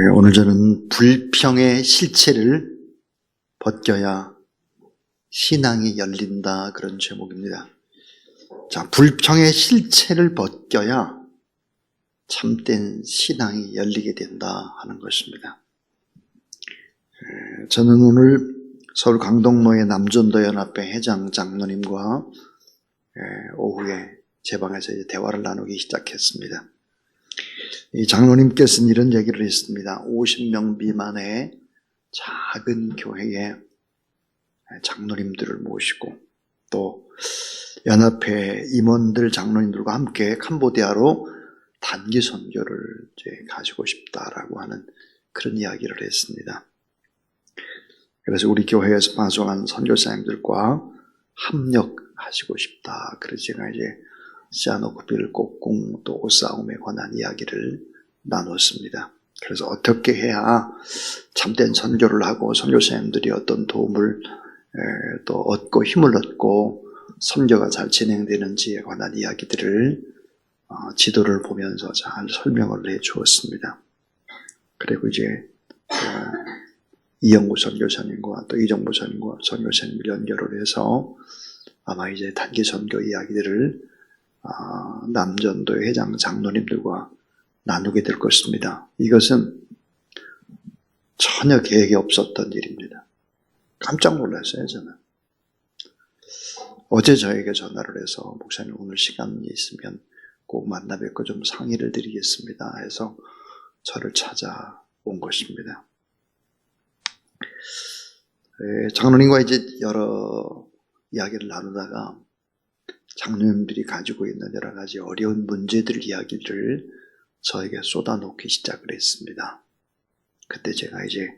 오늘 저는 불평의 실체를 벗겨야 신앙이 열린다, 그런 제목입니다. 자, 불평의 실체를 벗겨야 참된 신앙이 열리게 된다 하는 것입니다. 저는 오늘 서울 강동로의 남전도연합회 회장 장로님과 오후에 제 방에서 이제 대화를 나누기 시작했습니다. 이 장로님께서는 이런 얘기를 했습니다. 50명 미만의 작은 교회에 장로님들을 모시고 또 연합회 임원들 장로님들과 함께 캄보디아로 단기 선교를 이제 가지고 싶다라고 하는 그런 이야기를 했습니다. 그래서 우리 교회에서 방송한 선교사님들과 합력하시고 싶다. 그래서 제가 이제 시아노크빌 꼭궁 또 싸움에 관한 이야기를 나눴습니다. 그래서 어떻게 해야 참된 선교를 하고 선교사님들이 어떤 도움을 또 얻고 힘을 얻고 선교가 잘 진행되는지에 관한 이야기들을 지도를 보면서 잘 설명을 해 주었습니다. 그리고 이제 이영구 선교사님과 또 이정부 선교사님을 연결을 해서 아마 이제 단기 선교 이야기들을 남전도의 회장 장로님들과 나누게 될 것입니다. 이것은 전혀 계획이 없었던 일입니다. 깜짝 놀랐어요, 저는. 어제 저에게 전화를 해서 목사님 오늘 시간이 있으면 꼭 만나 뵙고 좀 상의를 드리겠습니다 해서 저를 찾아온 것입니다. 장로님과 이제 여러 이야기를 나누다가 장로님들이 가지고 있는 여러 가지 어려운 문제들 이야기를 저에게 쏟아놓기 시작을 했습니다. 그때 제가 이제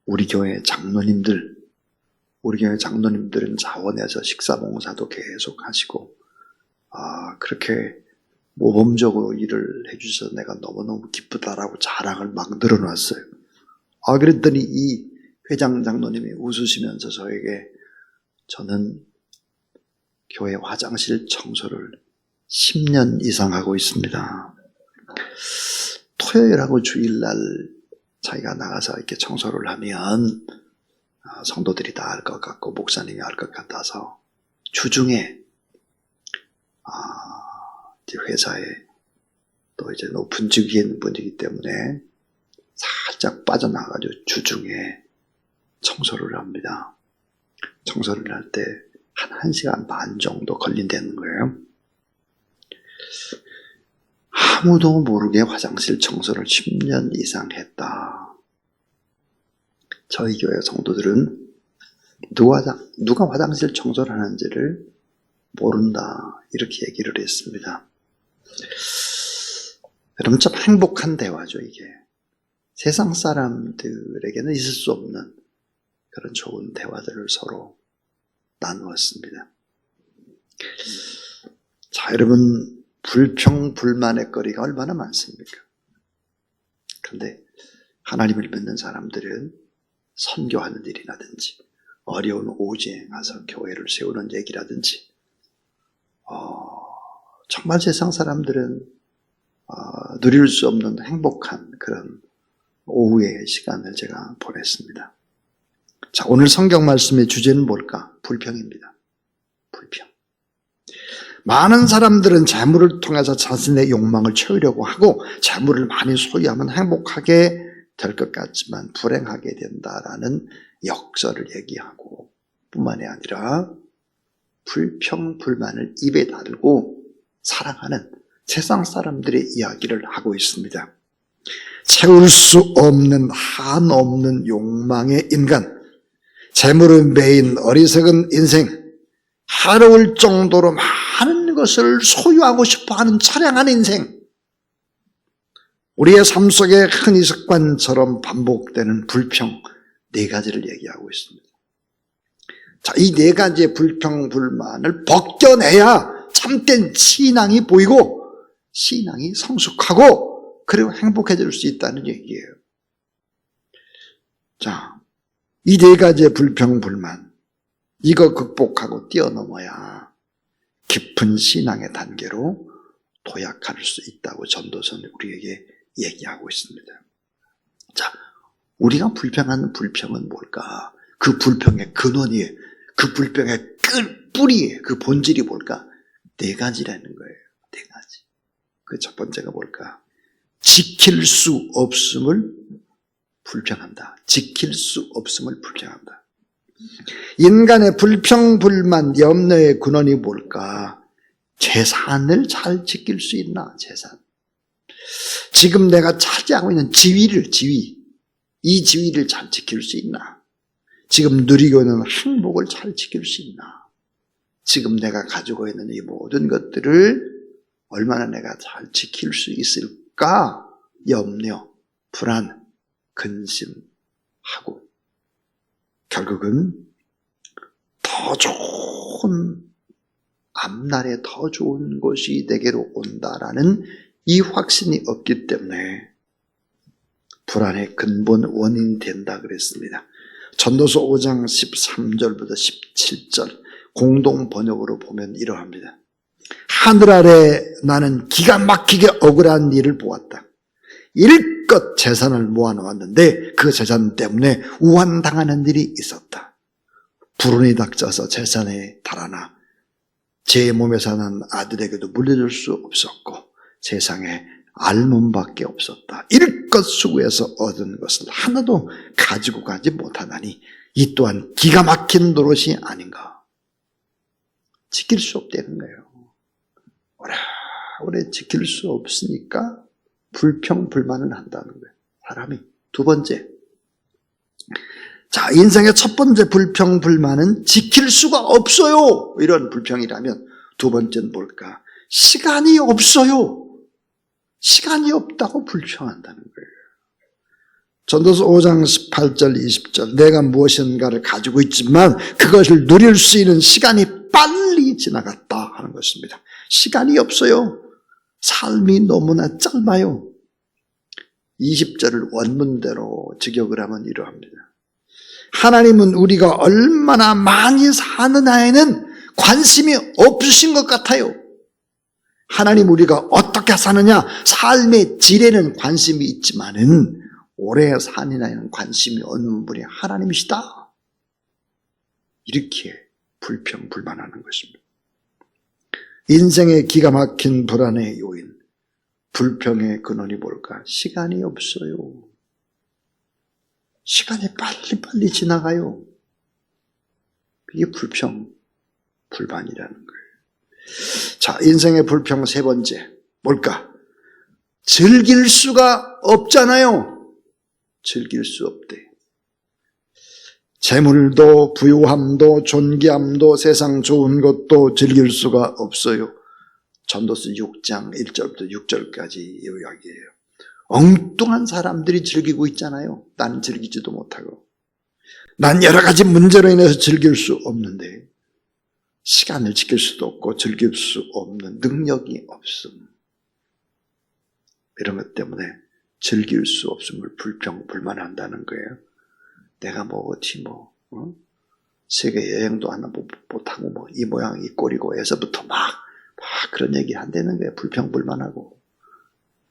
우리 교회 장로님들은 자원해서 식사봉사도 계속 하시고 그렇게 모범적으로 일을 해주셔서 내가 너무너무 기쁘다라고 자랑을 막 늘어놨어요. 그랬더니 이 회장 장로님이 웃으시면서 저는 교회 화장실 청소를 10년 이상 하고 있습니다. 토요일하고 주일날 자기가 나가서 이렇게 청소를 하면 성도들이 다 알 것 같고 목사님이 알 것 같아서 주중에 이제 회사에 또 이제 높은 직위에 있는 분이기 때문에 살짝 빠져나가지고 주중에 청소를 합니다. 청소를 할 때 한 1시간 반 정도 걸린다는 거예요. 아무도 모르게 화장실 청소를 10년 이상 했다. 저희 교회 성도들은 누가 화장실 청소를 하는지를 모른다. 이렇게 얘기를 했습니다. 여러분 참 행복한 대화죠, 이게. 세상 사람들에게는 있을 수 없는 그런 좋은 대화들을 서로 나누었습니다. 자, 여러분 불평, 불만의 거리가 얼마나 많습니까? 그런데 하나님을 믿는 사람들은 선교하는 일이라든지 어려운 오지에 가서 교회를 세우는 얘기라든지 정말 세상 사람들은 누릴 수 없는 행복한 그런 오후의 시간을 제가 보냈습니다. 자, 오늘 성경 말씀의 주제는 뭘까? 불평입니다. 불평. 많은 사람들은 재물을 통해서 자신의 욕망을 채우려고 하고 재물을 많이 소유하면 행복하게 될 것 같지만 불행하게 된다라는 역설을 얘기하고 뿐만이 아니라 불평, 불만을 입에 달고 살아가는 세상 사람들의 이야기를 하고 있습니다. 채울 수 없는 한없는 욕망의 인간, 재물을 매인 어리석은 인생, 해로울 정도로 많은 것을 소유하고 싶어하는 처량한 인생, 우리의 삶 속에 흔히 습관처럼 반복되는 불평 4가지를 얘기하고 있습니다. 자, 이 4가지의 불평, 불만을 벗겨내야 참된 신앙이 보이고 신앙이 성숙하고 그리고 행복해질 수 있다는 얘기예요. 자, 이 4가지의 불평, 불만, 이거 극복하고 뛰어넘어야 깊은 신앙의 단계로 도약할 수 있다고 전도서는 우리에게 얘기하고 있습니다. 자, 우리가 불평하는 불평은 뭘까? 그 불평의 근원이에요. 그 불평의 뿌리에 그 본질이 뭘까? 네 가지라는 거예요. 네 가지. 그 첫 번째가 뭘까? 지킬 수 없음을 불평한다. 지킬 수 없음을 불평한다. 인간의 불평, 불만, 염려의 근원이 뭘까? 재산을 잘 지킬 수 있나? 재산. 지금 내가 차지하고 있는 지위. 이 지위를 잘 지킬 수 있나? 지금 누리고 있는 행복을 잘 지킬 수 있나? 지금 내가 가지고 있는 이 모든 것들을 얼마나 내가 잘 지킬 수 있을까? 염려, 불안, 근심하고 결국은 더 좋은 앞날에 더 좋은 것이 내게로 온다라는 이 확신이 없기 때문에 불안의 근본 원인이 된다 그랬습니다. 전도서 5장 13절부터 17절 공동 번역으로 보면 이러합니다. 하늘 아래 나는 기가 막히게 억울한 일을 보았다. 일껏 재산을 모아놓았는데 그 재산 때문에 우환당하는 일이 있었다. 불운이 닥쳐서 재산에 달아나 제 몸에서 난 아들에게도 물려줄 수 없었고 세상에 알몸밖에 없었다. 일껏 수고해서 얻은 것을 하나도 가지고 가지 못하다니 이 또한 기가 막힌 노릇이 아닌가. 지킬 수 없다는 거예요. 오래 지킬 수 없으니까 불평, 불만을 한다는 거예요. 사람이. 두 번째. 자, 인생의 첫 번째 불평, 불만은 지킬 수가 없어요. 이런 불평이라면 두 번째는 뭘까? 시간이 없어요. 시간이 없다고 불평한다는 거예요. 전도서 5장 18절 20절 내가 무엇인가를 가지고 있지만 그것을 누릴 수 있는 시간이 빨리 지나갔다 하는 것입니다. 시간이 없어요. 삶이 너무나 짧아요. 20절을 원문대로 직역을 하면 이러합니다. 하나님은 우리가 얼마나 많이 사느냐에는 관심이 없으신 것 같아요. 하나님 우리가 어떻게 사느냐 삶의 질에는 관심이 있지만은 오래 사느냐에는 관심이 없는 분이 하나님이시다. 이렇게 불평 불만하는 것입니다. 인생의 기가 막힌 불안의 요인, 불평의 근원이 뭘까? 시간이 없어요. 시간이 빨리빨리 지나가요. 이게 불평, 불만이라는 거예요. 자, 인생의 불평 세 번째, 뭘까? 즐길 수가 없잖아요. 즐길 수 없대. 재물도 부유함도 존귀함도 세상 좋은 것도 즐길 수가 없어요. 전도서 6장 1절부터 6절까지 이야기예요. 엉뚱한 사람들이 즐기고 있잖아요. 나는 즐기지도 못하고. 난 여러 가지 문제로 인해서 즐길 수 없는데 시간을 지킬 수도 없고 즐길 수 없는 능력이 없음. 이런 것 때문에 즐길 수 없음을 불평, 불만한다는 거예요. 내가 세계 여행도 하나 못하고 이 모양 이 꼴이고 해서부터 막 그런 얘기 한다는 거예요. 불평, 불만하고.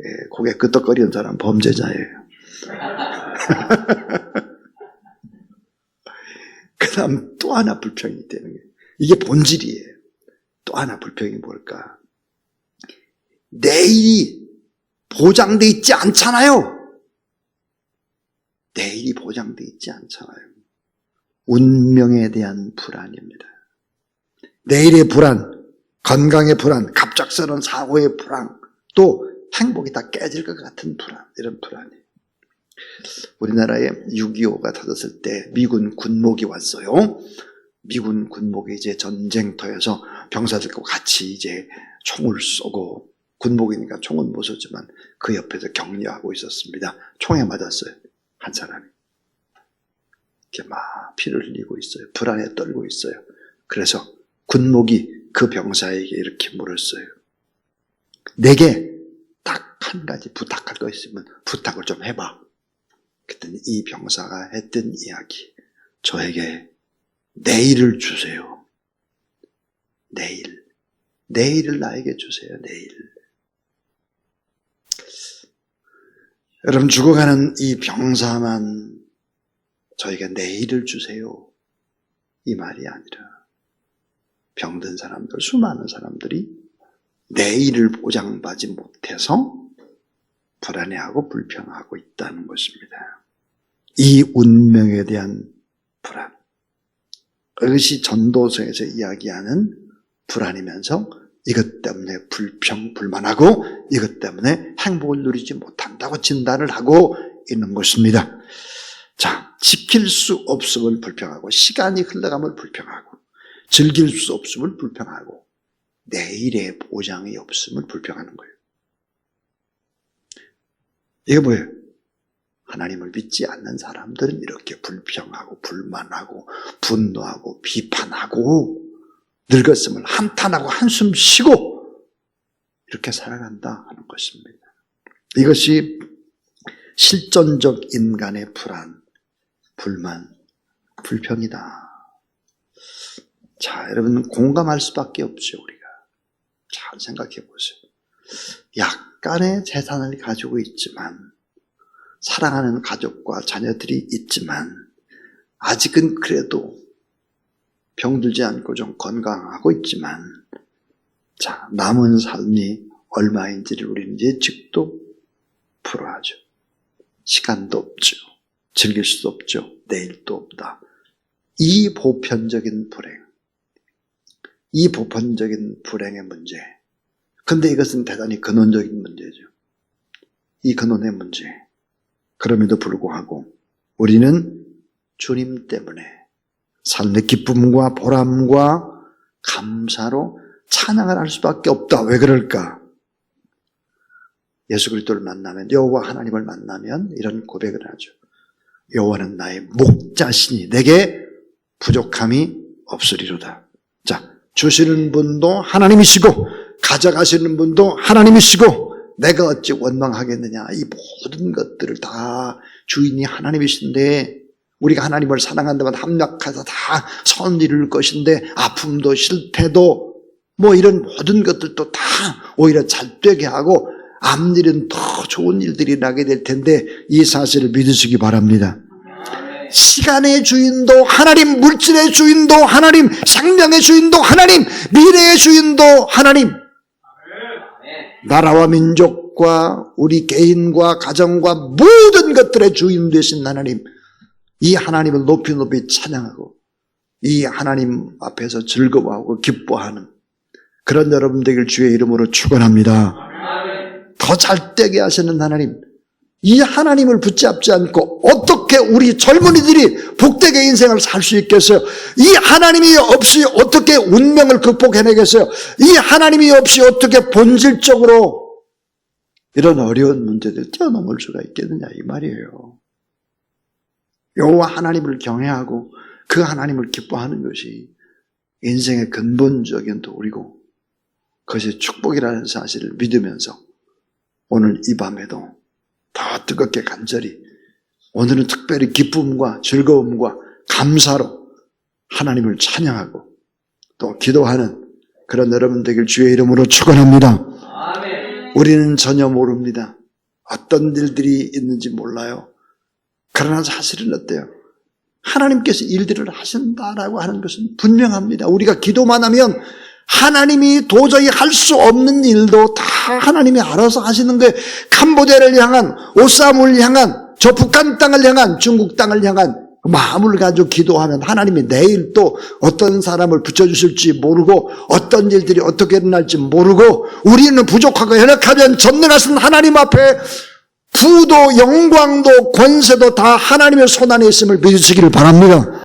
예, 고개 끄덕거리는 사람 범죄자예요. 그 다음 또 하나 불평이 있다는 거예요. 이게 본질이에요. 또 하나 불평이 뭘까? 내일이 보장돼 있지 않잖아요. 내일이 보장돼 있지 않잖아요. 운명에 대한 불안입니다. 내일의 불안, 건강의 불안, 갑작스러운 사고의 불안, 또 행복이 다 깨질 것 같은 불안, 이런 불안이. 우리나라에 6.25가 터졌을 때 미군 군목이 왔어요. 미군 군목이 이제 전쟁터에서 병사들과 같이 이제 총을 쏘고, 군목이니까 총은 못 쏘지만 그 옆에서 격려하고 있었습니다. 총에 맞았어요. 한 사람이. 이렇게 막 피를 흘리고 있어요. 불안에 떨고 있어요. 그래서 군목이 그 병사에게 이렇게 물었어요. 내게 딱 한 가지 부탁할 거 있으면 부탁을 좀 해봐. 그랬더니 이 병사가 했던 이야기. 저에게 내일을 주세요. 내일을 나에게 주세요. 내일. 여러분, 죽어가는 이 병사만 저희가 내일을 주세요, 이 말이 아니라 병든 사람들, 수많은 사람들이 내일을 보장받지 못해서 불안해하고 불평하고 있다는 것입니다. 이 운명에 대한 불안, 그것이 전도서에서 이야기하는 불안이면서 이것 때문에 불평불만하고 이것 때문에 행복을 누리지 못한다고 진단을 하고 있는 것입니다. 자, 지킬 수 없음을 불평하고, 시간이 흘러감을 불평하고, 즐길 수 없음을 불평하고, 내일의 보장이 없음을 불평하는 거예요. 이게 뭐예요? 하나님을 믿지 않는 사람들은 이렇게 불평하고 불만하고 분노하고 비판하고 늙었음을 한탄하고 한숨 쉬고 이렇게 살아간다 하는 것입니다. 이것이 실존적 인간의 불안, 불만, 불평이다. 자, 여러분, 공감할 수밖에 없죠, 우리가. 잘 생각해 보세요. 약간의 재산을 가지고 있지만, 사랑하는 가족과 자녀들이 있지만, 아직은 그래도 병들지 않고 좀 건강하고 있지만, 자, 남은 삶이 얼마인지를 우리는 예측도 불허하죠. 시간도 없죠. 즐길 수도 없죠. 내일도 없다. 이 보편적인 불행, 이 보편적인 불행의 문제. 근데 이것은 대단히 근원적인 문제죠. 이 근원의 문제. 그럼에도 불구하고 우리는 주님 때문에 삶의 기쁨과 보람과 감사로 찬양을 할 수밖에 없다. 왜 그럴까? 예수 그리스도를 만나면, 여호와 하나님을 만나면 이런 고백을 하죠. 여호와는 나의 목자시니 내게 부족함이 없으리로다. 자, 주시는 분도 하나님이시고 가져가시는 분도 하나님이시고 내가 어찌 원망하겠느냐. 이 모든 것들을 다 주인이 하나님이신데 우리가 하나님을 사랑한다면 합력해서 다 선을 이룰 것인데 아픔도 실패도 뭐 이런 모든 것들도 다 오히려 잘 되게 하고 앞일은 더 좋은 일들이 나게 될 텐데 이 사실을 믿으시기 바랍니다. 시간의 주인도 하나님, 물질의 주인도 하나님, 생명의 주인도 하나님, 미래의 주인도 하나님, 나라와 민족과 우리 개인과 가정과 모든 것들의 주인 되신 하나님, 이 하나님을 높이 높이 찬양하고 이 하나님 앞에서 즐거워하고 기뻐하는 그런 여러분 되길 주의 이름으로 축원합니다. 더 잘되게 하시는 하나님, 이 하나님을 붙잡지 않고 어떻게 우리 젊은이들이 복되게 인생을 살 수 있겠어요? 이 하나님이 없이 어떻게 운명을 극복해내겠어요? 이 하나님이 없이 어떻게 본질적으로 이런 어려운 문제들 뛰어넘을 수가 있겠느냐 이 말이에요. 여호와 하나님을 경외하고 그 하나님을 기뻐하는 것이 인생의 근본적인 도리고 그것이 축복이라는 사실을 믿으면서 오늘 이 밤에도 더 뜨겁게 간절히, 오늘은 특별히 기쁨과 즐거움과 감사로 하나님을 찬양하고 또 기도하는 그런 여러분 되길 주의 이름으로 축원합니다. 우리는 전혀 모릅니다. 어떤 일들이 있는지 몰라요. 그러나 사실은 어때요? 하나님께서 일들을 하신다라고 하는 것은 분명합니다. 우리가 기도만 하면 하나님이 도저히 할 수 없는 일도 다 하나님이 알아서 하시는 거예요. 캄보디아를 향한, 오삼을 향한, 저 북한 땅을 향한, 중국 땅을 향한 마음을 가지고 기도하면 하나님이 내일 또 어떤 사람을 붙여주실지 모르고 어떤 일들이 어떻게 일어날지 모르고 우리는 부족하고 연약하면 전능하신 하나님 앞에 부도 영광도 권세도 다 하나님의 손 안에 있음을 믿으시기를 바랍니다.